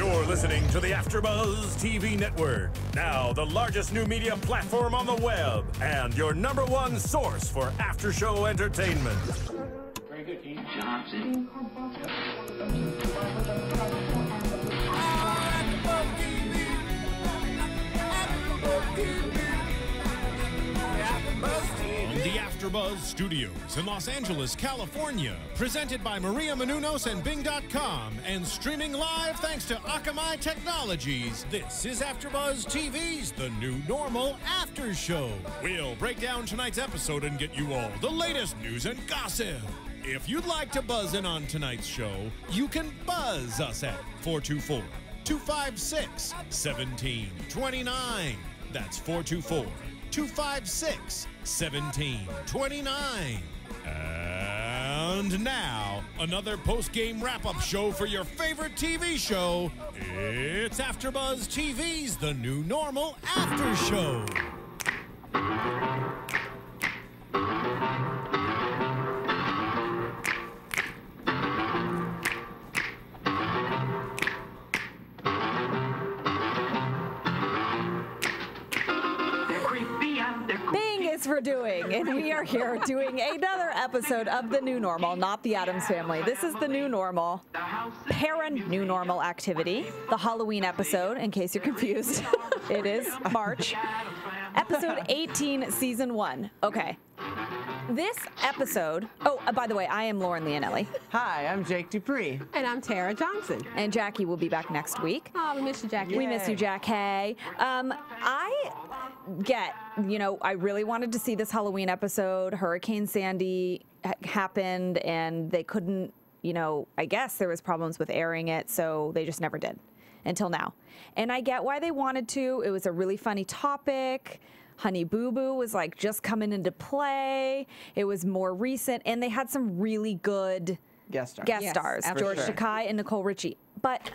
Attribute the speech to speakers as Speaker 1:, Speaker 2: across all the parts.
Speaker 1: You're listening to the AfterBuzz TV Network, now the largest new media platform on the web, and your #1 source for after-show entertainment.
Speaker 2: Very good, Keith Johnson.
Speaker 3: The AfterBuzz Studios in Los Angeles, California. Presented by Maria Menounos and Bing.com and streaming live thanks to Akamai Technologies. This is AfterBuzz TV's The New Normal After Show. We'll break down tonight's episode and get you all the latest news and gossip. If you'd like to buzz in on tonight's show, you can buzz us at 424-256-1729. That's 424-256-1729. And now, another post-game wrap-up show for your favorite TV show. It's AfterBuzz TV's The New Normal After Show.
Speaker 4: We're doing, and we are here doing another episode of The New Normal, not The Addams Family. This is The New Normal, New Normal Activity, the Halloween episode, in case you're confused. It is March. Episode 18, Season 1. Okay. This episode, by the way, I am Lauren Leonelli.
Speaker 5: Hi, I'm Jake DuPree.
Speaker 6: And I'm Tara Johnson.
Speaker 4: And Jackie will be back next week.
Speaker 6: Oh, we miss you, Jackie.
Speaker 4: We miss you, Jack. Hey. I really wanted to see this Halloween episode. Hurricane Sandy happened, and they couldn't, I guess there was problems with airing it, so they just never did until now. And I get why they wanted to. It was a really funny topic. Honey Boo Boo was like just coming into play. It was more recent, and they had some really good guest stars, George Takei and Nicole Richie. But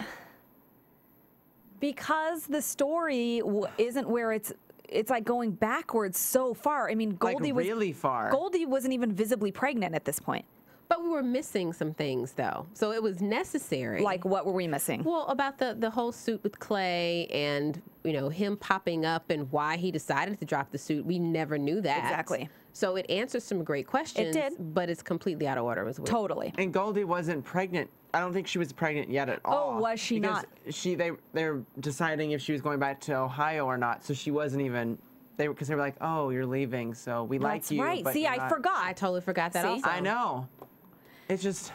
Speaker 4: because the story isn't where it's like going backwards so far. I mean, Goldie was
Speaker 5: really far.
Speaker 4: Goldie wasn't even visibly pregnant at this point.
Speaker 6: But we were missing some things, though. So it was necessary.
Speaker 4: Like, what were we missing?
Speaker 6: Well, about the whole suit with Clay and, him popping up and why he decided to drop the suit. We never knew that.
Speaker 4: Exactly.
Speaker 6: So it answers some great questions.
Speaker 4: It did.
Speaker 6: But it's completely out of order as well.
Speaker 4: Totally.
Speaker 5: And Goldie wasn't pregnant. I don't think she was pregnant yet at all.
Speaker 4: Oh, was she not?
Speaker 5: They're deciding if she was going back to Ohio or not. So she wasn't even... Because they were like, oh, you're leaving, so we like you.
Speaker 4: That's right.
Speaker 5: But
Speaker 4: see, I forgot.
Speaker 6: I totally forgot that also.
Speaker 5: I know. It's just...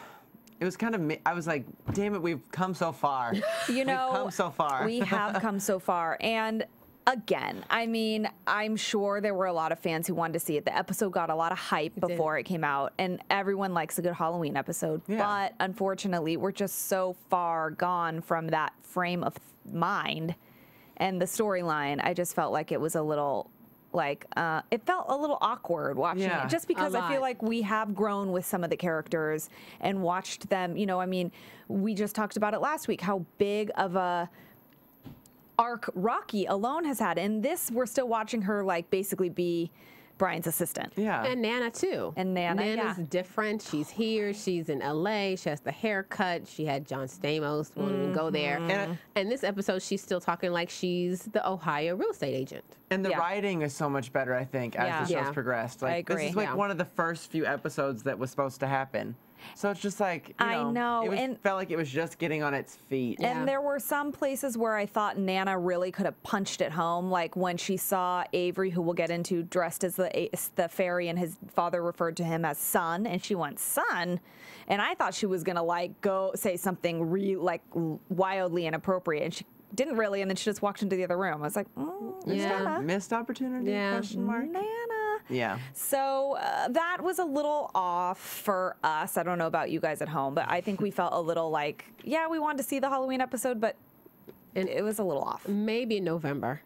Speaker 5: It was kind of... I was like, damn it, we've come so far. We've come so far.
Speaker 4: We have come so far. And again, I mean, I'm sure there were a lot of fans who wanted to see it. The episode got a lot of hype before it came out, and everyone likes a good Halloween episode. Yeah. But unfortunately, we're just so far gone from that frame of mind and the storyline. I just felt like it was a little... it felt a little awkward watching it, just because I feel like we have grown with some of the characters and watched them, we just talked about it last week, how big of a arc Rocky alone has had. And this, we're still watching her, basically be Bryan's assistant.
Speaker 5: Yeah.
Speaker 6: And Nana, too.
Speaker 4: And
Speaker 6: Nana's different. She's here. She's in L.A. She has the haircut. She had John Stamos wanting to go there. And this episode, she's still talking like she's the Ohio real estate agent.
Speaker 5: And the writing is so much better, I think, as the show's progressed.
Speaker 4: I agree.
Speaker 5: This is one of the first few episodes that was supposed to happen. So it's just like,
Speaker 4: I know.
Speaker 5: It felt like it was just getting on its feet.
Speaker 4: And there were some places where I thought Nana really could have punched it home, like when she saw Avery, who we'll get into, dressed as the fairy, and his father referred to him as son, and she went, son? And I thought she was going to, go say something wildly inappropriate, and she didn't really, and then she just walked into the other room. I was like,
Speaker 5: Missed opportunity? Question mark?
Speaker 4: Nana.
Speaker 5: Yeah.
Speaker 4: So that was a little off for us. I don't know about you guys at home, but I think we felt a little we wanted to see the Halloween episode, but it was a little off.
Speaker 6: Maybe in November.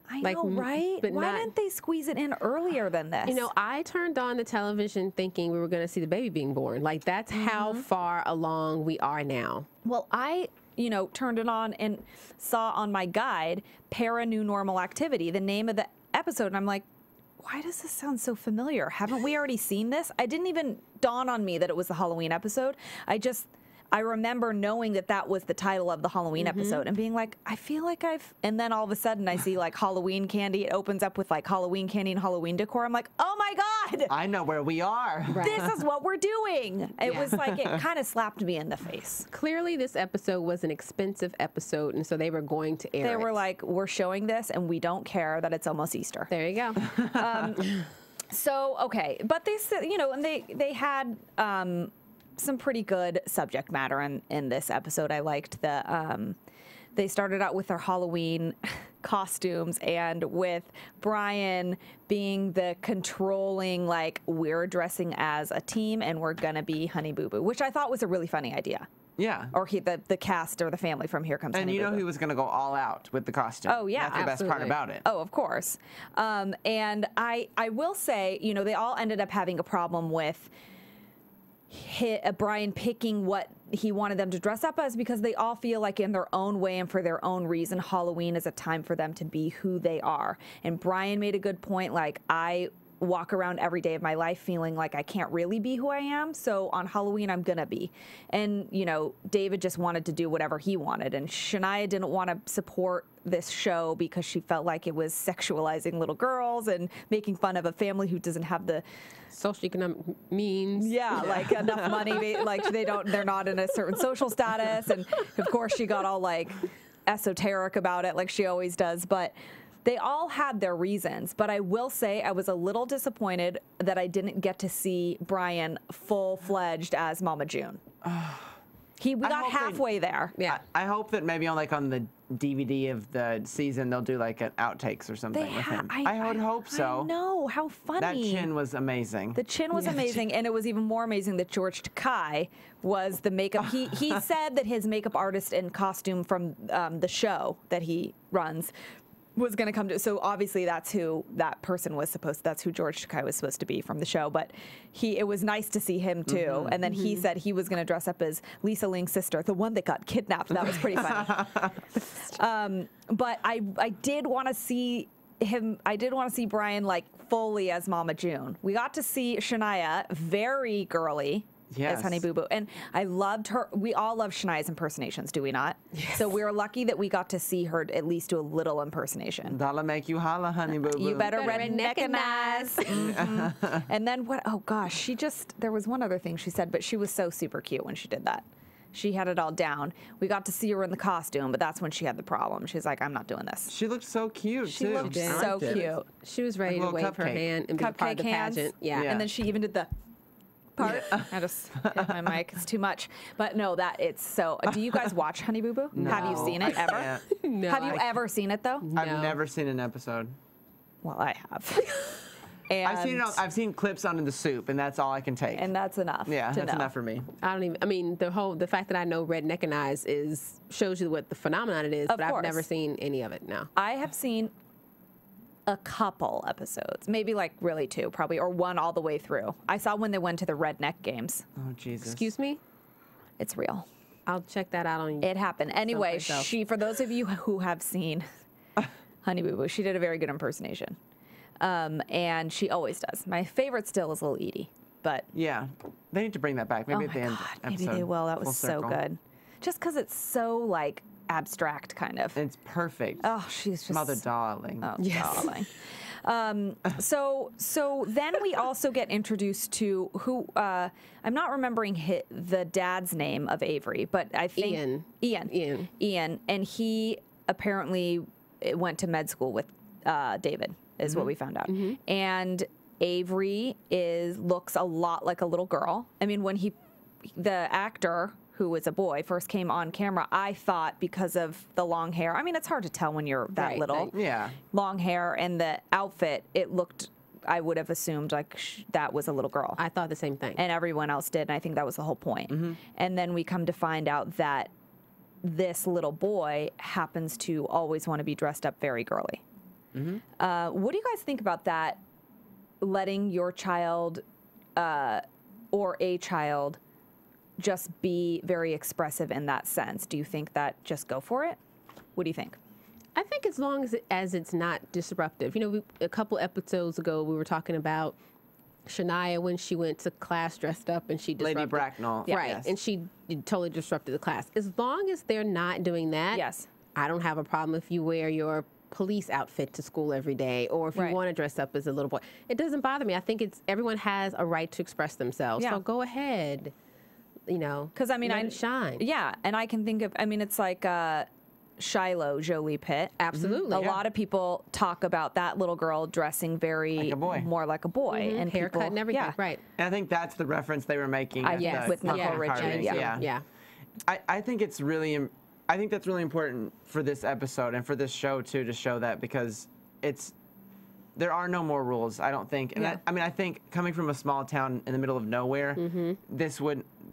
Speaker 4: I know, right?
Speaker 6: But
Speaker 4: why didn't they squeeze it in earlier than this?
Speaker 6: I turned on the television thinking we were going to see the baby being born. That's how far along we are now.
Speaker 4: Well, I turned it on and saw on my guide, New Normal Activity, the name of the episode, and I'm like, why does this sound so familiar? Haven't we already seen this? I didn't even dawn on me that it was the Halloween episode. I remember knowing that that was the title of the Halloween episode and being like, I feel like and then all of a sudden I see like Halloween candy. It opens up with like Halloween candy and Halloween decor. I'm like, oh my God.
Speaker 5: I know where we are.
Speaker 6: Right.
Speaker 4: This is what we're doing. It was like, it kind of slapped me in the face.
Speaker 6: Clearly, this episode was an expensive episode, and so they were going to air it.
Speaker 4: They were like, we're showing this and we don't care that it's almost Easter.
Speaker 6: There you go.
Speaker 4: So, okay. But they said, you know, and they had some pretty good subject matter in this episode. I liked they started out with their Halloween costumes and with Bryan being the controlling, like, we're dressing as a team and we're going to be Honey Boo Boo, which I thought was a really funny idea.
Speaker 5: Yeah.
Speaker 4: Or the cast or the family from Here Comes
Speaker 5: And
Speaker 4: Honey
Speaker 5: you
Speaker 4: Boo
Speaker 5: know
Speaker 4: Boo.
Speaker 5: he was going to go all out with the costume.
Speaker 4: Oh, yeah.
Speaker 5: That's the best part about it.
Speaker 4: Oh, of course. And I will say, you know, they all ended up having a problem with Bryan picking what he wanted them to dress up as because they all feel like in their own way and for their own reason, Halloween is a time for them to be who they are. And Bryan made a good point, like, I walk around every day of my life feeling like I can't really be who I am. So on Halloween, I'm going to be. And, you know, David just wanted to do whatever he wanted. And Shania didn't want to support this show because she felt like it was sexualizing little girls and making fun of a family who doesn't have the
Speaker 6: socioeconomic means.
Speaker 4: Yeah, like enough money. Like they're not in a certain social status. And of course she got all like esoteric about it like she always does. But they all had their reasons, but I will say I was a little disappointed that I didn't get to see Bryan full-fledged as Mama June. We got halfway there.
Speaker 6: Yeah.
Speaker 5: I hope that maybe on the DVD of the season they'll do like an outtakes or something with him. I would hope so.
Speaker 4: I know, how funny.
Speaker 5: That chin was amazing.
Speaker 4: The chin was amazing, and it was even more amazing that George Takei was the makeup. He said that his makeup artist in costume from the show that he runs was going to come to, so obviously that's who that person was that's who George Takei was supposed to be from the show, but it was nice to see him too, and then he said he was going to dress up as Lisa Ling's sister, the one that got kidnapped. That was pretty funny. But I did want to see him, I did want to see Bryan like fully as Mama June. We got to see Shania, very girly, as Honey Boo Boo. And I loved her. We all love Shania's impersonations, do we not? Yes. So we were lucky that we got to see her at least do a little impersonation.
Speaker 5: That'll make you holla, Honey Boo Boo.
Speaker 4: You better redneckognize. And then what? Oh gosh, there was one other thing she said, but she was so super cute when she did that. She had it all down. We got to see her in the costume, but that's when she had the problem. She's like, I'm not doing this.
Speaker 5: She looked so cute,
Speaker 4: She
Speaker 5: too.
Speaker 4: looked so cute.
Speaker 6: She was ready to wave her hand and be a part of the pageant. Yeah.
Speaker 4: And then she even did the part. I just hit my mic. It's too much. But no, it's so. Do you guys watch Honey Boo Boo?
Speaker 5: No,
Speaker 4: have you seen it ever?
Speaker 6: No.
Speaker 4: Have you ever seen it though?
Speaker 6: No.
Speaker 5: I've never seen an episode.
Speaker 4: Well, I have. And
Speaker 5: I've seen clips on The Soup, and that's all I can take.
Speaker 4: And that's enough.
Speaker 5: Yeah, that's enough for me.
Speaker 6: I mean, the fact that I know Redneckognize shows you what the phenomenon it is,
Speaker 4: Of
Speaker 6: but
Speaker 4: course.
Speaker 6: I've never seen any of it, no.
Speaker 4: I have seen a couple episodes, maybe like really two, probably, or one all the way through. I saw when they went to the Redneck Games.
Speaker 5: Oh, Jesus.
Speaker 6: Excuse me?
Speaker 4: It's real.
Speaker 6: I'll check that out on
Speaker 4: It happened. Anyway,
Speaker 6: Someplace
Speaker 4: for those of you who have seen Honey Boo Boo, she did a very good impersonation. And she always does. My favorite still is Little Edie, but
Speaker 5: Yeah. They need to bring that back. Maybe
Speaker 4: oh
Speaker 5: at the
Speaker 4: my
Speaker 5: end
Speaker 4: God,
Speaker 5: episode.
Speaker 4: maybe they will. That was
Speaker 5: Full
Speaker 4: so
Speaker 5: circle.
Speaker 4: good. Just because it's so like abstract, kind of.
Speaker 5: It's perfect.
Speaker 4: Oh, she's just
Speaker 5: Mother darling.
Speaker 4: Oh, darling. So then we also get introduced to who I'm not remembering the dad's name of Avery, but I think Ian, and he apparently went to med school with David, is what we found out, and Avery looks a lot like a little girl. I mean, when the actor who was a boy first came on camera, I thought because of the long hair. I mean, it's hard to tell when you're that little.
Speaker 5: Yeah.
Speaker 4: Long hair and the outfit, it looked, I would have assumed like that was a little girl.
Speaker 6: I thought the same thing.
Speaker 4: And everyone else did, and I think that was the whole point. And then we come to find out that this little boy happens to always want to be dressed up very girly. What do you guys think about that, letting your child or a child just be very expressive in that sense? Do you think that just go for it? What do you think?
Speaker 6: I think as long as it's not disruptive. You know, a couple episodes ago we were talking about Shania when she went to class dressed up and she disrupted.
Speaker 5: Lady Bracknell.
Speaker 6: Right,
Speaker 5: Yes.
Speaker 6: and she totally disrupted the class. As long as they're not doing that,
Speaker 4: Yes.
Speaker 6: I don't have a problem if you wear your police outfit to school every day, or if you
Speaker 4: Right.
Speaker 6: want to dress up as a little boy. It doesn't bother me. I think everyone has a right to express themselves.
Speaker 4: Yeah.
Speaker 6: So go ahead,
Speaker 4: Because I mean,
Speaker 6: let it shine.
Speaker 4: Yeah, and I can think of. I mean, it's like Shiloh, Jolie Pitt.
Speaker 6: Absolutely.
Speaker 4: A lot of people talk about that little girl dressing very
Speaker 5: Like a boy.
Speaker 4: more like a boy, and
Speaker 6: Haircut
Speaker 4: people,
Speaker 6: and everything.
Speaker 4: Yeah.
Speaker 6: Right.
Speaker 5: And I think that's the reference they were making. at
Speaker 6: Yes,
Speaker 5: the
Speaker 4: with Nicole
Speaker 5: pumpkin
Speaker 4: Richie,
Speaker 5: carvings,
Speaker 6: Yeah.
Speaker 5: I think it's really, I think that's really important for this episode and for this show too, to show that, because there are no more rules, I don't think. And
Speaker 4: Yeah.
Speaker 5: I think coming from a small town in the middle of nowhere,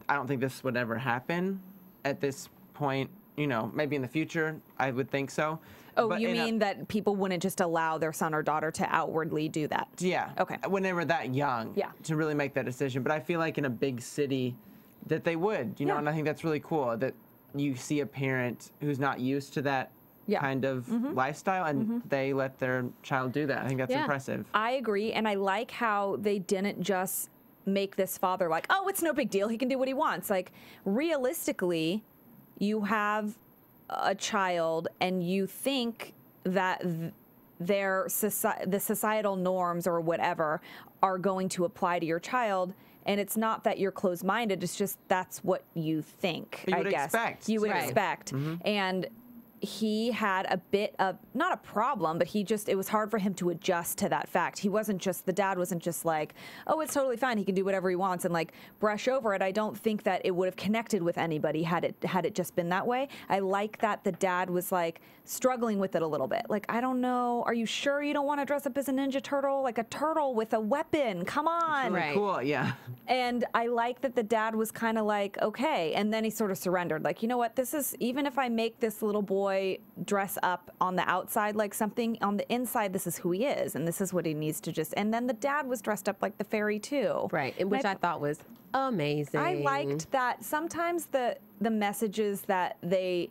Speaker 5: I don't think this would ever happen at this point. Maybe in the future, I would think so.
Speaker 4: Oh,
Speaker 5: But
Speaker 4: you
Speaker 5: in a-
Speaker 4: mean that people wouldn't just allow their son or daughter to outwardly do that?
Speaker 5: Yeah.
Speaker 4: Okay.
Speaker 5: When they were that young.
Speaker 4: Yeah.
Speaker 5: To really make that decision. But I feel like in a big city that they would,
Speaker 4: Yeah.
Speaker 5: and I think that's really cool that you see a parent who's not used to that
Speaker 4: Yeah.
Speaker 5: kind of lifestyle and they let their child do that. I think that's
Speaker 6: Yeah.
Speaker 5: impressive.
Speaker 4: I agree, and I like how they didn't just make this father like, oh, it's no big deal, he can do what he wants. Like, realistically, you have a child and you think that the societal norms or whatever are going to apply to your child, and it's not that you're closed-minded, it's just that's what you think.
Speaker 5: You
Speaker 4: I
Speaker 5: would
Speaker 4: guess
Speaker 5: expect.
Speaker 4: you would
Speaker 6: Right.
Speaker 4: expect. And he had a bit of, not a problem, but it was hard for him to adjust to that fact. The dad wasn't just like, oh, it's totally fine, he can do whatever he wants, and like brush over it. I don't think that it would have connected with anybody had it just been that way. I like that the dad was like struggling with it a little bit. Like, I don't know, are you sure you don't want to dress up as a Ninja Turtle? Like a turtle with a weapon, come on.
Speaker 5: Really
Speaker 6: Right.
Speaker 5: cool, yeah.
Speaker 4: And I like that the dad was kind of like, okay. And then he sort of surrendered. Like, you know what? Even if I make this little boy dress up on the outside like something, on the inside, this is who he is. And this is what he needs to just. And then the dad was dressed up like the fairy, too.
Speaker 6: Right. And which I thought was amazing.
Speaker 4: I liked that sometimes the messages that they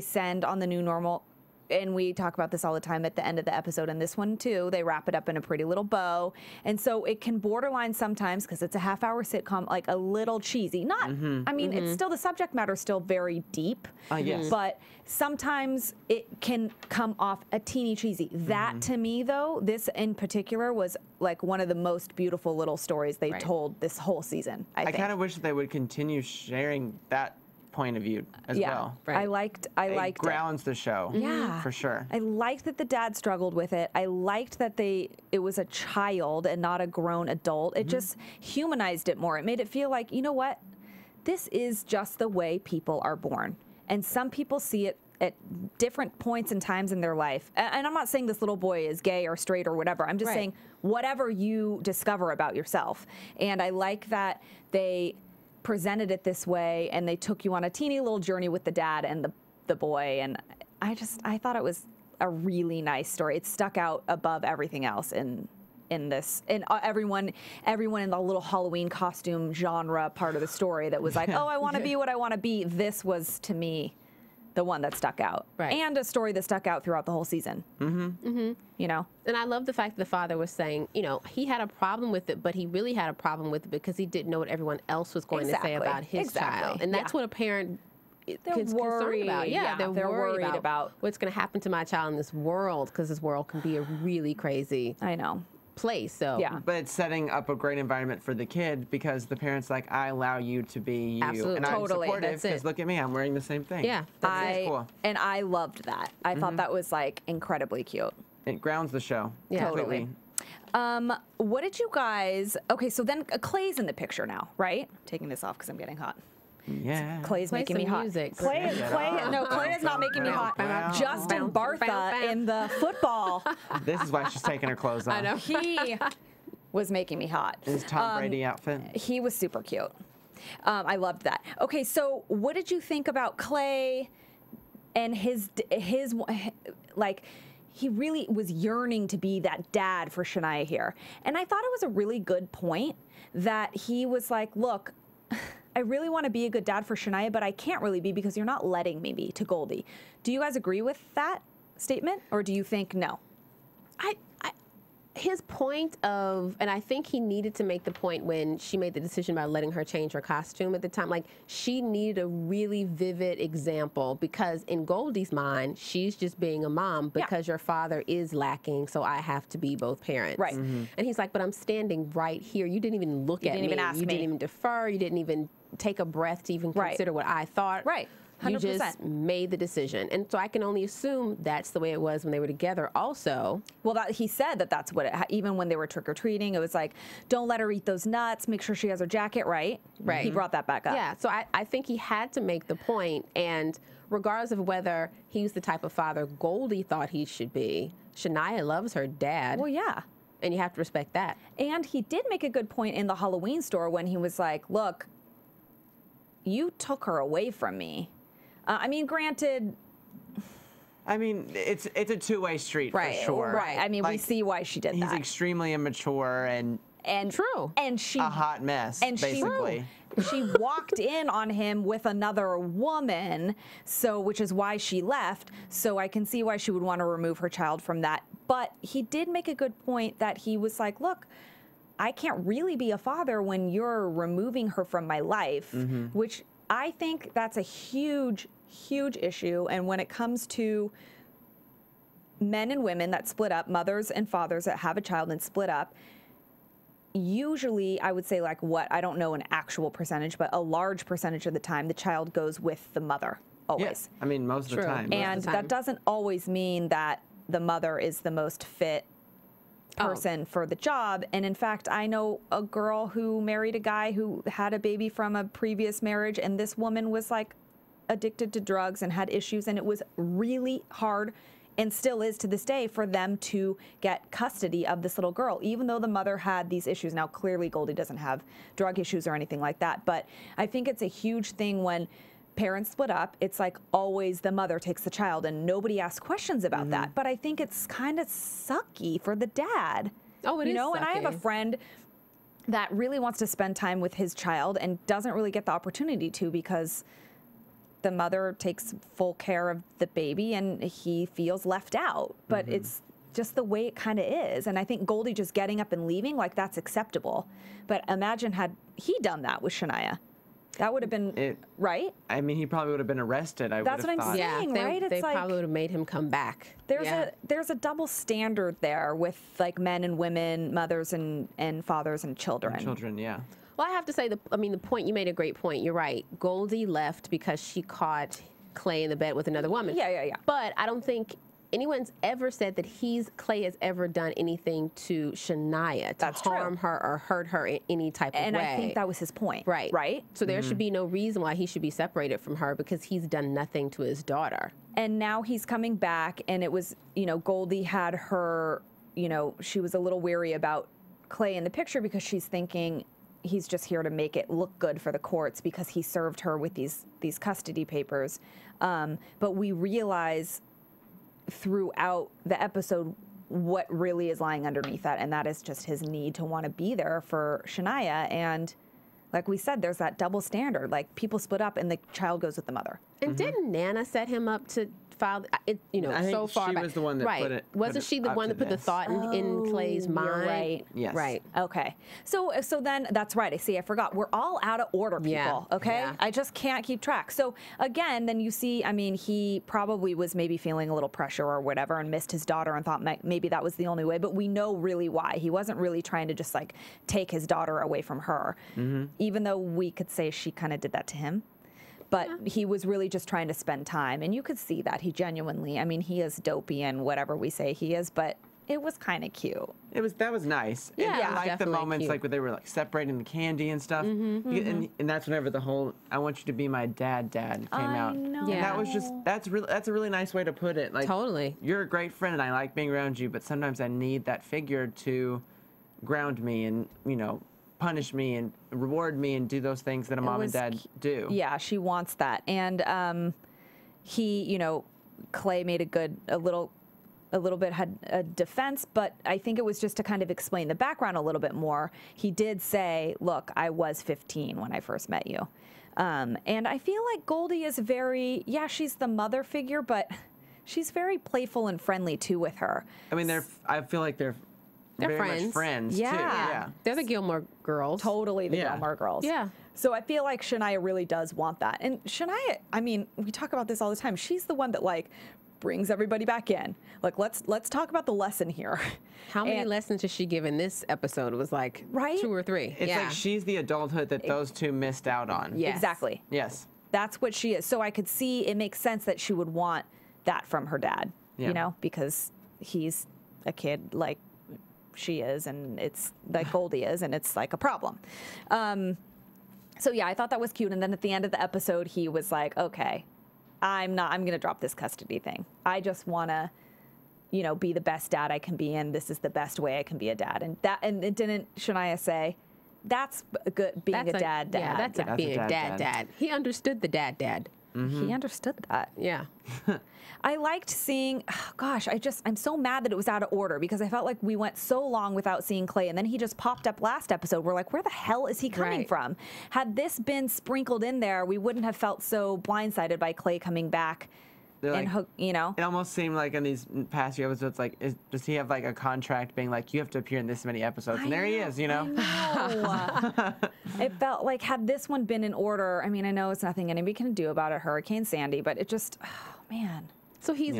Speaker 4: send on the new normal, and we talk about this all the time at the end of the episode, and this one too, they wrap it up in a pretty little bow. And so it can borderline sometimes, because it's a half-hour sitcom, like a little cheesy. Not, I mean, it's still, the subject matter is still very deep.
Speaker 5: Yes.
Speaker 4: But sometimes it can come off a teeny cheesy. That to me, though, this in particular was like one of the most beautiful little stories they told this whole season, I think.
Speaker 5: kind of wish that they would continue sharing that point of view as well.
Speaker 6: Right.
Speaker 4: I liked
Speaker 5: It grounds the show.
Speaker 4: Yeah.
Speaker 5: For sure.
Speaker 4: I liked that the dad struggled with it. I liked that it was a child and not a grown adult. It just humanized it more. It made it feel like, you know what? This is just the way people are born. And some people see it at different points and times in their life. And I'm not saying this little boy is gay or straight or whatever. I'm just saying whatever you discover about yourself. And I like that they presented it this way, and they took you on a teeny little journey with the dad and the boy, and I thought it was a really nice story. It stuck out above everything else in this, and everyone in the little Halloween costume genre part of the story that was like, oh, I want to be what I want to be. This was, to me, the one that stuck out, and a story that stuck out throughout the whole season. You know.
Speaker 6: And I love the fact that the father was saying, he had a problem with it, but he really had a problem with it because he didn't know what everyone else was going to say about his child. And that's what a parent is concerned about. Yeah, they're worried about what's going to happen to my child in this world, because this world can be a really crazy place. So
Speaker 5: but it's setting up a great environment for the kid, because the parent's like, I allow you to be you.
Speaker 6: Absolutely.
Speaker 5: And I'm supportive,
Speaker 6: That's it.
Speaker 5: because look at me, I'm wearing the same thing.
Speaker 6: Yeah.
Speaker 5: That's cool.
Speaker 4: And I loved that. I thought that was like incredibly cute.
Speaker 5: It grounds the show.
Speaker 6: Yeah.
Speaker 5: Completely.
Speaker 4: What did you guys? Okay, so then Clay's in the picture now, right? Taking this off because I'm getting hot.
Speaker 5: Yeah.
Speaker 4: Clay's
Speaker 6: Play
Speaker 4: making me
Speaker 6: some
Speaker 4: hot.
Speaker 6: music.
Speaker 4: Clay is not making me hot. Justin Bartha in the football.
Speaker 5: This is why she's taking her clothes off.
Speaker 6: I know.
Speaker 4: He was making me hot.
Speaker 5: His Tom Brady outfit.
Speaker 4: He was super cute. I loved that. Okay, so what did you think about Clay and his like? He really was yearning to be that dad for Shania here. And I thought it was a really good point that he was like, look, I really want to be a good dad for Shania, but I can't really be because you're not letting me be to Goldie. Do you guys agree with that statement, or do you think no?
Speaker 6: his point of, and I think he needed to make the point when she made the decision about letting her change her costume at the time, like she needed a really vivid example, because in Goldie's mind, she's just being a mom because your father is lacking, so I have to be both parents.
Speaker 4: Right.
Speaker 6: And he's like, but I'm standing right here. You didn't even look at me.
Speaker 4: You didn't even ask me.
Speaker 6: You didn't even defer. You didn't even take a breath to even consider what I thought.
Speaker 4: Right. 100%.
Speaker 6: You just made the decision. And so I can only assume that's the way it was when they were together also.
Speaker 4: Well, he said that that's what even when they were trick-or-treating, it was like, don't let her eat those nuts, make sure she has her jacket right.
Speaker 6: Right.
Speaker 4: He brought that back up.
Speaker 6: Yeah, so I think he had to make the point, and regardless of whether he's the type of father Goldie thought he should be, Shania loves her dad.
Speaker 4: Well, yeah.
Speaker 6: And you have to respect that.
Speaker 4: And he did make a good point in the Halloween store when he was like, look, you took her away from me. I mean, granted.
Speaker 5: I mean, it's a two-way street for sure.
Speaker 4: Right. I mean,
Speaker 5: like,
Speaker 4: we see why she did that.
Speaker 5: He's extremely immature and
Speaker 6: true.
Speaker 4: And she
Speaker 5: a hot mess.
Speaker 4: And
Speaker 5: basically.
Speaker 4: She walked in on him with another woman, which is why she left. So I can see why she would want to remove her child from that. But he did make a good point that he was like, look, I can't really be a father when you're removing her from my life, which I think that's a huge issue. And when it comes to men and women that split up, mothers and fathers that have a child and split up, usually I would say I don't know an actual percentage, but a large percentage of the time the child goes with the mother, always.
Speaker 5: Yes. I mean, most of the time.
Speaker 4: And that doesn't always mean that the mother is the most fit person for the job. And in fact, I know a girl who married a guy who had a baby from a previous marriage, and this woman was like addicted to drugs and had issues, and it was really hard, and still is to this day, for them to get custody of this little girl, even though the mother had these issues. Now, clearly Goldie doesn't have drug issues or anything like that, but I think it's a huge thing when parents split up. It's like always the mother takes the child, and nobody asks questions about that. But I think it's kind of sucky for the dad.
Speaker 6: Oh, it is
Speaker 4: sucky. And I have a friend that really wants to spend time with his child and doesn't really get the opportunity to, because the mother takes full care of the baby and he feels left out. But it's just the way it kind of is. And I think Goldie just getting up and leaving, like, that's acceptable. But imagine had he done that with Shania. That would have been, right?
Speaker 5: I mean, he probably would have been arrested.
Speaker 4: That's what I'm saying, right?
Speaker 6: They probably would have made him come back.
Speaker 4: There's a double standard there with, like, men and women, mothers and fathers and children.
Speaker 5: Yeah.
Speaker 6: Well, I have to say, the point, you made a great point. You're right. Goldie left because she caught Clay in the bed with another woman.
Speaker 4: Yeah.
Speaker 6: But I don't think anyone's ever said that Clay has ever done anything to Shania to harm her or hurt her in any type of way.
Speaker 4: And I think that was his point. Right?
Speaker 6: So there should be no reason why he should be separated from her, because he's done nothing to his daughter.
Speaker 4: And now he's coming back, and it was, Goldie had her, she was a little weary about Clay in the picture because she's thinking he's just here to make it look good for the courts because he served her with these custody papers. But we realize throughout the episode what really is lying underneath that, and that is just his need to want to be there for Shania. And like we said, there's that double standard. Like, people split up and the child goes with the mother.
Speaker 6: And didn't Nana set him up to file it,
Speaker 5: I think
Speaker 6: so far
Speaker 5: she
Speaker 6: back?
Speaker 5: was the one that put it.
Speaker 6: Wasn't she the one that put the thought in Clay's mind?
Speaker 4: You're right.
Speaker 5: Yes.
Speaker 6: Right.
Speaker 4: Okay. So then that's right. I forgot. We're all out of order, people.
Speaker 6: Yeah.
Speaker 4: Okay.
Speaker 6: Yeah.
Speaker 4: I just can't keep track. So again, then you see, he probably was maybe feeling a little pressure or whatever and missed his daughter and thought maybe that was the only way. But we know really why. He wasn't really trying to just like take his daughter away from her, even though we could say she kind of did that to him. But he was really just trying to spend time. And you could see that he genuinely, he is dopey and whatever we say he is, but it was kind of cute.
Speaker 5: That was nice.
Speaker 6: Yeah,
Speaker 5: and I like the moments
Speaker 6: cute.
Speaker 5: like where they were like separating the candy and stuff. And that's whenever the whole "I want you to be my dad" came out.
Speaker 4: know.
Speaker 5: And that was that's a really nice way to put it. Like,
Speaker 6: Totally.
Speaker 5: You're a great friend and I like being around you, but sometimes I need that figure to ground me and punish me and reward me and do those things that a mom and dad do.
Speaker 4: Yeah, she wants that. And he, Clay made a little bit had a defense, but I think it was just to kind of explain the background a little bit more. He did say, look, I was 15 when I first met you. And I feel like Goldie is she's the mother figure, but she's very playful and friendly too with her.
Speaker 5: I mean, I feel like they're
Speaker 6: They're
Speaker 5: very
Speaker 6: friends.
Speaker 5: much friends
Speaker 4: Yeah.
Speaker 5: too. Yeah.
Speaker 6: They're the Gilmore Girls.
Speaker 4: Totally the
Speaker 5: Yeah.
Speaker 4: Gilmore Girls.
Speaker 6: Yeah.
Speaker 4: So I feel like Shania really does want that. And Shania, I mean, we talk about this all the time. She's the one that like brings everybody back in. Like, let's talk about the lesson here.
Speaker 6: How many lessons has she given this episode? It was like 2 or 3.
Speaker 5: It's like she's the adulthood that those two missed out on.
Speaker 6: Yes.
Speaker 4: Exactly.
Speaker 5: Yes.
Speaker 4: That's what she is. So I could see it makes sense that she would want that from her dad,
Speaker 5: Yeah.
Speaker 4: you know, because he's a kid like she is, and it's like Goldie is, and it's like a problem. So yeah, I thought that was cute. And then at the end of the episode, he was like, okay, I'm going to drop this custody thing. I just want to, you know, be the best dad I can be, and this is the best way I can be a dad. And it didn't Shania say, that's good being a dad.
Speaker 6: Yeah, that's being a dad. He understood the dad.
Speaker 4: He understood that.
Speaker 6: Yeah.
Speaker 4: I liked seeing, gosh, I'm so mad that it was out of order because I felt like we went so long without seeing Clay, and then he just popped up last episode. We're like, where the hell is he coming from? Had this been sprinkled in there, we wouldn't have felt so blindsided by Clay coming back. And
Speaker 5: like,
Speaker 4: you know,
Speaker 5: it almost seemed like in these past few episodes, like, does he have like a contract being like, you have to appear in this many episodes? And there he is, you know?
Speaker 4: I know. It felt like had this one been in order, I mean, I know it's nothing anybody can do about it, Hurricane Sandy, but it just, oh man.
Speaker 6: So he's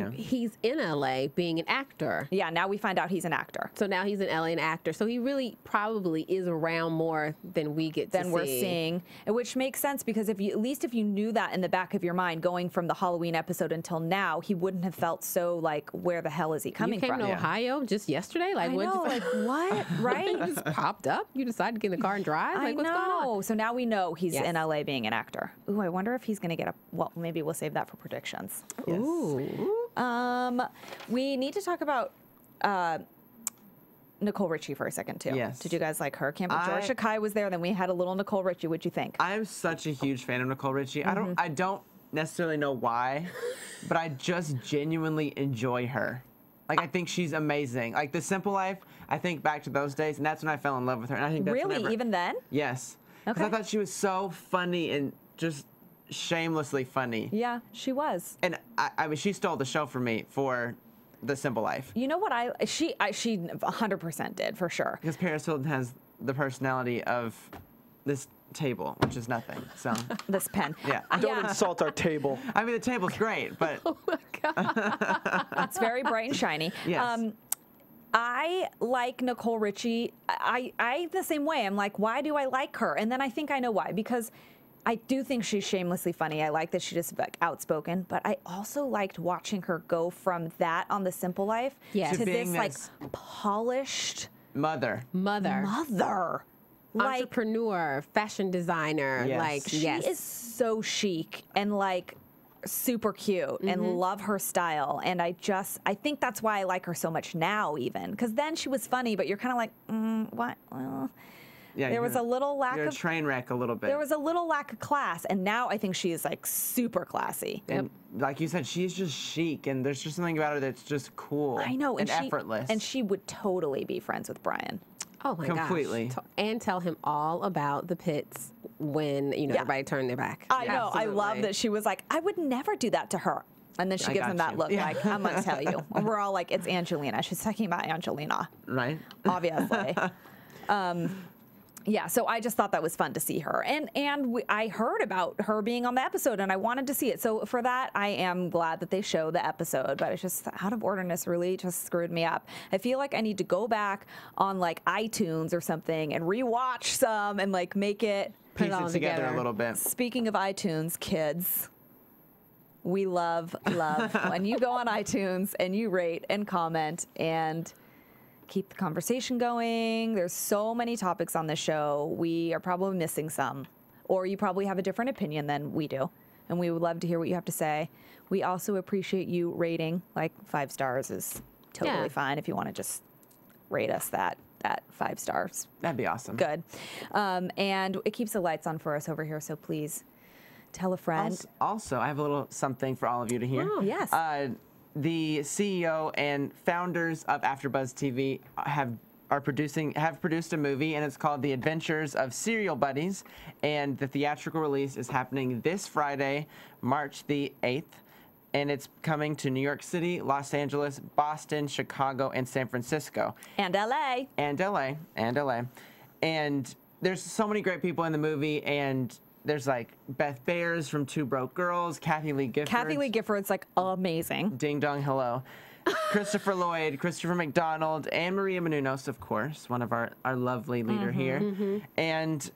Speaker 6: in LA being an actor.
Speaker 4: Yeah, now we find out he's an actor.
Speaker 6: So now he's in LA an actor. So he really probably is around more than we get to see.
Speaker 4: Than we're seeing, which makes sense because if you at least if you knew that in the back of your mind going from the Halloween episode until now, he wouldn't have felt so like, where the hell is he coming from?
Speaker 6: You came to Ohio just yesterday? Like,
Speaker 4: I know, like what? Right?
Speaker 6: You just popped up? You decided to get in the car and drive? Like, what's going on?
Speaker 4: So now we know he's in LA being an actor. Ooh, I wonder if he's going to get well, maybe we'll save that for predictions.
Speaker 5: Yes.
Speaker 6: Ooh.
Speaker 4: We need to talk about Nicole Richie for a second too.
Speaker 5: Yes.
Speaker 4: Did you guys like her? George Sakai was there, then we had a little Nicole Richie. What'd you think?
Speaker 5: I'm such a huge fan of Nicole Richie. I don't necessarily know why, but I just genuinely enjoy her. Like, I think she's amazing. Like, The Simple Life, I think back to those days, and that's when I fell in love with her. And I think that's
Speaker 4: really? Even then?
Speaker 5: Yes. Because I thought she was so funny and just shamelessly funny.
Speaker 4: Yeah, she was.
Speaker 5: And I mean, she stole the show for me for The Simple Life.
Speaker 4: You know what? She 100% did for sure.
Speaker 5: Because Paris Hilton has the personality of this table, which is nothing. So
Speaker 4: this pen.
Speaker 5: Yeah.
Speaker 7: Don't insult our table.
Speaker 5: I mean, the table's great, but
Speaker 6: Oh my God.
Speaker 4: It's very bright and shiny.
Speaker 5: Yes.
Speaker 4: I like Nicole Richie. I the same way. I'm like, why do I like her? And then I think I know why. Because I do think she's shamelessly funny. I like that she's just like outspoken, but I also liked watching her go from that on The Simple Life
Speaker 6: Yes.
Speaker 4: to
Speaker 5: To
Speaker 4: this
Speaker 5: being
Speaker 4: like
Speaker 5: this
Speaker 4: polished
Speaker 5: mother.
Speaker 4: mother. Like,
Speaker 6: Entrepreneur, fashion designer.
Speaker 5: Yes.
Speaker 6: Like,
Speaker 4: she is so chic and like super cute and love her style. And I think that's why I like her so much now, even because then she was funny, but you're kind of like, what? Well,
Speaker 5: Yeah,
Speaker 4: there was a little lack
Speaker 5: you're
Speaker 4: of
Speaker 5: a train wreck a little bit.
Speaker 4: There was a little lack of class, and now I think she is like super classy.
Speaker 5: And like you said, she's just chic, and there's just something about her that's just cool.
Speaker 4: I know,
Speaker 5: and effortless.
Speaker 4: And she would totally be friends with Bryan.
Speaker 6: Oh my
Speaker 5: Completely.
Speaker 6: gosh. And tell him all about the pits when, everybody turned their back.
Speaker 4: I know. I love
Speaker 5: Absolutely.
Speaker 4: that she was like, I would never do that to her. And then she gives
Speaker 5: got
Speaker 4: him that
Speaker 5: you.
Speaker 4: look
Speaker 5: Yeah.
Speaker 4: like, I'm going to tell you. And we're all like, it's Angelina. She's talking about Angelina,
Speaker 5: Right?
Speaker 4: obviously. Yeah, so I just thought that was fun to see her. And I heard about her being on the episode, and I wanted to see it. So for that, I am glad that they show the episode. But it's just out of orderness really just screwed me up. I feel like I need to go back on like iTunes or something and rewatch some and like make it.
Speaker 5: Piece
Speaker 6: all
Speaker 5: it together
Speaker 6: together.
Speaker 5: a little bit.
Speaker 4: Speaking of iTunes, kids, we love when you go on iTunes and you rate and comment and keep the conversation going. There's so many topics on this show. We are probably missing some, or you probably have a different opinion than we do, and we would love to hear what you have to say. We also appreciate you rating. Like 5 stars is totally fine if you want to just rate us that 5 stars.
Speaker 5: That'd be awesome.
Speaker 4: Good. And it keeps the lights on for us over here, so please tell a friend.
Speaker 5: Also, I have a little something for all of you to hear.
Speaker 4: Oh, yes.
Speaker 5: The CEO and founders of AfterBuzz TV have produced a movie, and it's called The Adventures of Serial Buddies, and the theatrical release is happening this Friday, March the 8th. and it's coming to New York City, Los Angeles, Boston, Chicago, and San Francisco.
Speaker 4: And LA.
Speaker 5: And LA. And LA. And there's so many great people in the movie, and there's like Beth Bayers from Two Broke Girls, Kathy Lee Gifford.
Speaker 4: Kathy Lee Gifford's like amazing.
Speaker 5: Ding dong hello. Christopher Lloyd, Christopher McDonald, and Maria Menounos, of course, one of our lovely leader here. And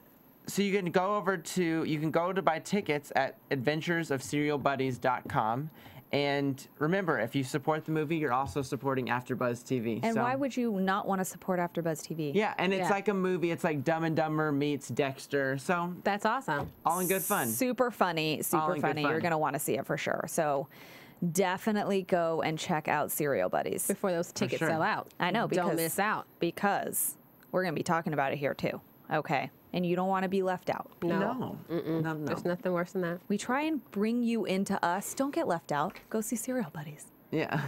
Speaker 5: so you can go to buy tickets at adventuresofserialbuddies.com. And remember, if you support the movie, you're also supporting AfterBuzz TV.
Speaker 4: And why would you not want to support AfterBuzz TV?
Speaker 5: Yeah, and it's like a movie. It's like Dumb and Dumber meets Dexter. So
Speaker 6: that's awesome.
Speaker 5: All in good fun.
Speaker 4: Super funny. Super funny. You're going to want to see it for sure. So definitely go and check out Serial Buddies.
Speaker 6: Before those tickets sell out.
Speaker 4: I know.
Speaker 6: Don't miss out.
Speaker 4: Because we're going to be talking about it here too. Okay. And you don't want to be left out.
Speaker 5: No. No.
Speaker 6: There's nothing worse than that.
Speaker 4: We try and bring you into us. Don't get left out. Go see Serial Buddies.
Speaker 5: Yeah.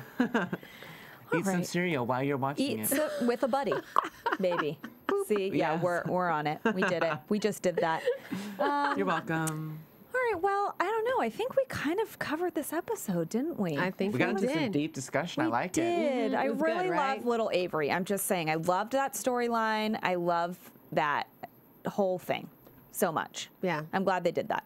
Speaker 5: Eat some cereal while you're watching it.
Speaker 4: Eat with a buddy, baby. See, yeah, we're on it. We did it. We just did that.
Speaker 5: You're welcome.
Speaker 4: All right, well, I don't know. I think we kind of covered this episode, didn't we?
Speaker 6: I think
Speaker 5: we got into some deep discussion. I like it.
Speaker 4: We did. I really
Speaker 6: good, right?
Speaker 4: love Little Avery. I'm just saying, I loved that storyline. I love that whole thing so much.
Speaker 6: Yeah.
Speaker 4: I'm glad they did that.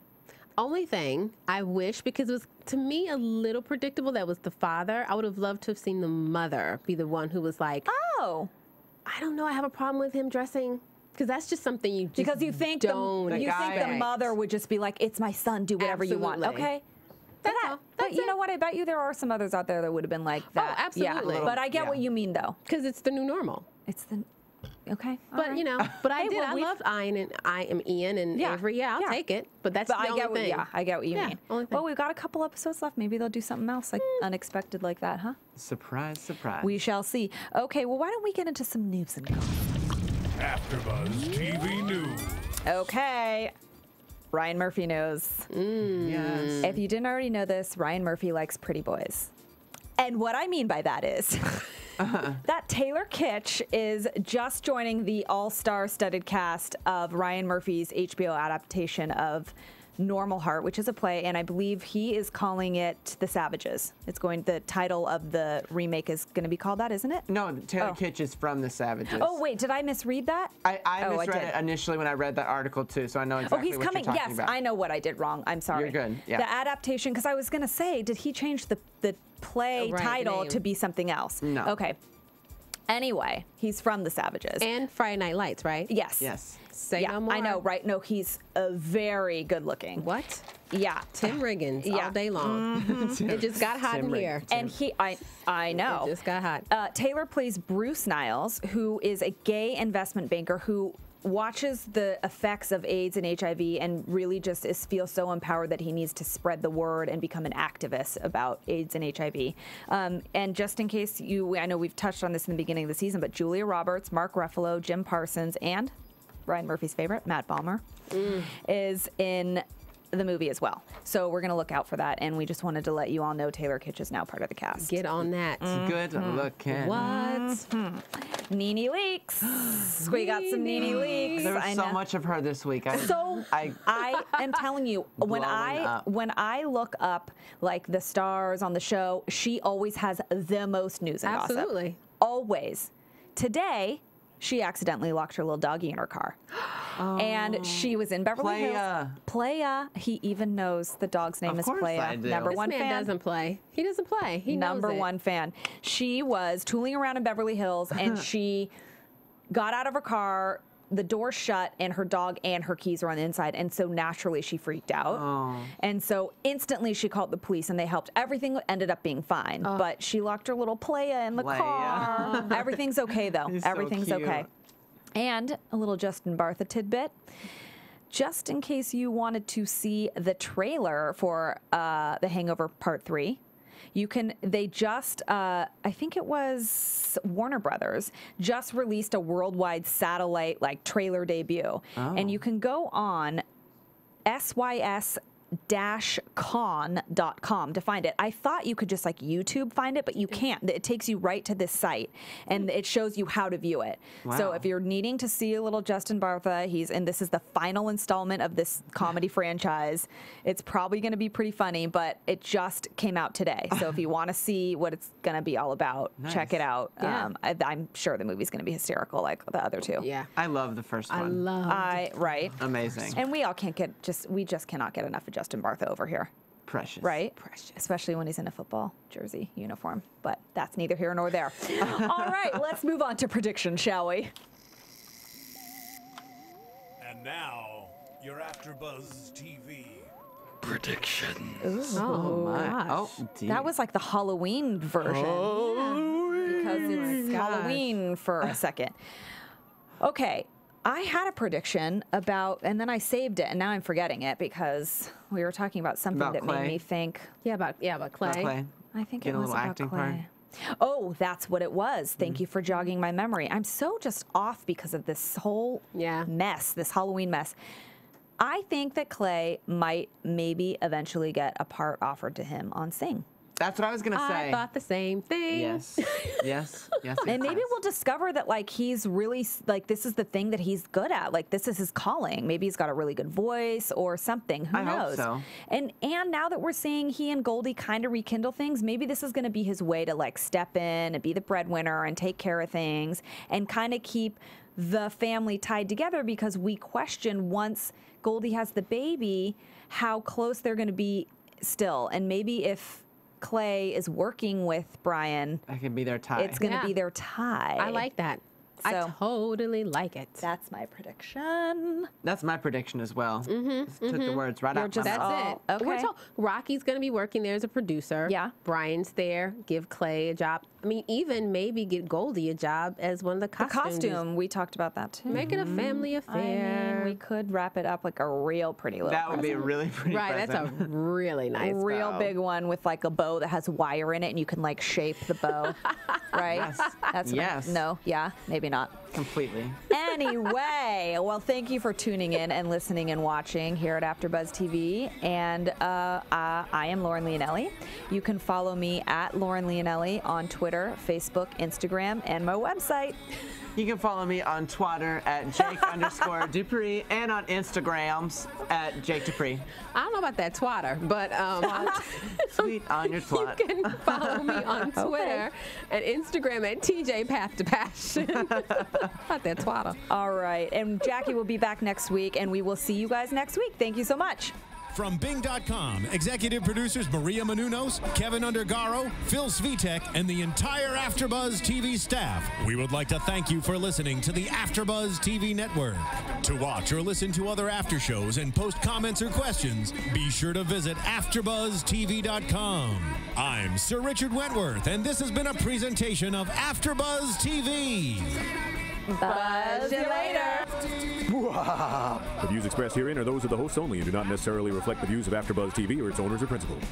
Speaker 6: Only thing I wish, because it was to me a little predictable, that was the father. I would have loved to have seen the mother be the one who was like,
Speaker 4: oh,
Speaker 6: I don't know, I have a problem with him dressing. Because that's just something you just
Speaker 4: because you think
Speaker 6: don't
Speaker 4: the mother would just be like, it's my son, do whatever you want. Okay. But you know what? I bet you there are some others out there that would have been like that.
Speaker 6: Oh, absolutely.
Speaker 4: Yeah. But I get what you mean, though.
Speaker 6: Because it's the new normal.
Speaker 4: It's the... Okay.
Speaker 6: But, you know, but I did. I loved Ian and Avery. Yeah, I'll take it. But that's the only thing.
Speaker 4: I get what you mean. Well, we've got a couple episodes left. Maybe they'll do something else like unexpected like that, huh?
Speaker 5: Surprise, surprise.
Speaker 4: We shall see. Okay, well, why don't we get into some news and gossip?
Speaker 1: AfterBuzz TV News.
Speaker 4: Okay. Ryan Murphy knows.
Speaker 5: Yes.
Speaker 4: If you didn't already know this, Ryan Murphy likes pretty boys. And what I mean by that is that Taylor Kitsch is just joining the all-star studded cast of Ryan Murphy's HBO adaptation of Normal Heart, which is a play, and I believe he is calling it The Savages. The title of the remake is going to be called that, isn't it?
Speaker 5: No, Taylor Kitsch is from The Savages.
Speaker 4: Oh, wait, did I misread that?
Speaker 5: I misread it initially when I read that article, too, so I know exactly what you're talking about.
Speaker 4: I know what I did wrong. I'm sorry.
Speaker 5: You're good, yeah.
Speaker 4: The adaptation, because I was going to say, did he change the play title to be something else?
Speaker 5: No.
Speaker 4: Okay. Anyway, he's from The Savages.
Speaker 6: And Friday Night Lights, right?
Speaker 4: Yes.
Speaker 5: Yes.
Speaker 6: Say no more.
Speaker 4: I know, right? No, he's very good looking.
Speaker 6: What?
Speaker 4: Yeah.
Speaker 6: Tim Riggins all day long. It just got hot in here.
Speaker 4: And I know.
Speaker 6: It just got hot.
Speaker 4: Taylor plays Bruce Niles, who is a gay investment banker who watches the effects of AIDS and HIV and really just feels so empowered that he needs to spread the word and become an activist about AIDS and HIV. And just in case I know we've touched on this in the beginning of the season, but Julia Roberts, Mark Ruffalo, Jim Parsons, and Ryan Murphy's favorite, Matt Balmer, is in the movie as well. So we're going to look out for that, and we just wanted to let you all know Taylor Kitsch is now part of the cast.
Speaker 6: Get on that.
Speaker 5: Good looking.
Speaker 6: What?
Speaker 4: Nene Leakes. We got some Nene Leakes.
Speaker 5: There was so much of her this week.
Speaker 4: I am telling you, when I look up like the stars on the show, she always has the most news and gossip.
Speaker 6: Absolutely.
Speaker 4: Always. Today, she accidentally locked her little doggy in her car. And she was in Beverly Hills. Playa. He even knows the dog's name is Playa. Number one fan.
Speaker 6: This man doesn't play. He doesn't play. He knows
Speaker 4: Number one fan. She was tooling around in Beverly Hills, and she got out of her car, the door shut, and her dog and her keys were on the inside. And so naturally she freaked out. And so instantly she called the police, and they helped. Everything ended up being fine. But she locked her little Playa in the car. Everything's okay, though. Everything's okay. And a little Justin Bartha tidbit. Just in case you wanted to see the trailer for The Hangover Part 3, they just, I think it was Warner Brothers, just released a worldwide satellite trailer debut. And you can go on SYS con.com to find it. I thought you could just like YouTube find it, but you can't. It takes you right to this site, and it shows you how to view it.
Speaker 5: Wow.
Speaker 4: So if you're needing to see a little Justin Bartha, and this is the final installment of this comedy franchise. It's probably going to be pretty funny, but it just came out today. So if you want to see what it's going to be all about, check it out.
Speaker 6: Yeah.
Speaker 4: I'm sure the movie's going to be hysterical like the other two.
Speaker 6: Yeah.
Speaker 5: I love the first one.
Speaker 4: Right.
Speaker 5: Amazing.
Speaker 4: And we all we just cannot get enough of Justin Bartha over here.
Speaker 5: Precious.
Speaker 4: Right? Precious. Especially when he's in a football jersey uniform. But that's neither here nor there. All right, let's move on to prediction, shall we?
Speaker 1: And now, your AfterBuzz TV
Speaker 3: Prediction.
Speaker 6: Oh my.
Speaker 5: Oh, dear.
Speaker 4: That was like the Halloween version. Because it's Halloween for a second. Okay. I had a prediction about, and then I saved it, and now I'm forgetting it because we were talking about something that made me think.
Speaker 6: About Clay.
Speaker 5: About Clay.
Speaker 4: I think
Speaker 5: Get
Speaker 4: it
Speaker 5: a
Speaker 4: was
Speaker 5: little
Speaker 4: about
Speaker 5: acting
Speaker 4: Clay.
Speaker 5: part.
Speaker 4: Oh, that's what it was. Thank you for jogging my memory. I'm so just off because of this whole mess, this Halloween mess. I think that Clay might maybe eventually get a part offered to him on Sing.
Speaker 5: That's what I was going to say.
Speaker 6: I thought the same thing.
Speaker 5: Yes.
Speaker 4: And maybe we'll discover that, like, he's really, like, this is the thing that he's good at. Like, this is his calling. Maybe he's got a really good voice or something. Who knows?
Speaker 5: Hope so.
Speaker 4: And now that we're seeing he and Goldie kind of rekindle things, maybe this is going to be his way to, like, step in and be the breadwinner and take care of things and kind of keep the family tied together, because we question once Goldie has the baby how close they're going to be still. And maybe if Clay is working with Bryan,
Speaker 5: that could be their tie.
Speaker 4: It's going to be their tie.
Speaker 6: I like that. I totally like it.
Speaker 4: That's my prediction.
Speaker 5: That's my prediction as well. Took the words right out my
Speaker 6: That's
Speaker 5: mouth.
Speaker 6: it.
Speaker 4: Okay.
Speaker 6: We're told Rocky's going to be working there as a producer.
Speaker 4: Yeah.
Speaker 6: Bryan's there. Give Clay a job. I mean, even maybe get Goldie a job as one of the costumes.
Speaker 4: The costume, we talked about that too.
Speaker 6: Make it a family affair.
Speaker 4: I mean, we could wrap it up like a real pretty little
Speaker 5: That would be a really pretty
Speaker 6: Right,
Speaker 5: present.
Speaker 6: that's a really nice
Speaker 4: real
Speaker 6: bow.
Speaker 4: big one with like a bow that has wire in it, and you can like shape the bow. Right?
Speaker 5: Yes.
Speaker 4: That's
Speaker 5: Yes.
Speaker 4: No, yeah, maybe not.
Speaker 5: Completely.
Speaker 4: Anyway, well, thank you for tuning in and listening and watching here at AfterBuzz TV. And I am Lauren Leonelli. You can follow me at Lauren Leonelli on Twitter, Facebook, Instagram, and my website.
Speaker 5: You can follow me on Twitter at Jake_DuPree and on Instagrams at Jake DuPree.
Speaker 6: I don't know about that twatter, but
Speaker 5: Sweet on your twat.
Speaker 6: you can follow me on Twitter and Instagram at TJ Path to Passion. Not that twatter.
Speaker 4: All right. And Jackie will be back next week, and we will see you guys next week. Thank you so much.
Speaker 3: From Bing.com, executive producers Maria Menounos, Kevin Undergaro, Phil Svitek, and the entire AfterBuzz TV staff, we would like to thank you for listening to the AfterBuzz TV network. To watch or listen to other after shows and post comments or questions, be sure to visit AfterBuzzTV.com. I'm Sir Richard Wentworth, and this has been a presentation of AfterBuzz TV.
Speaker 4: Buzz you later.
Speaker 7: The views expressed herein are those of the hosts only and do not necessarily reflect the views of AfterBuzz TV or its owners or principals.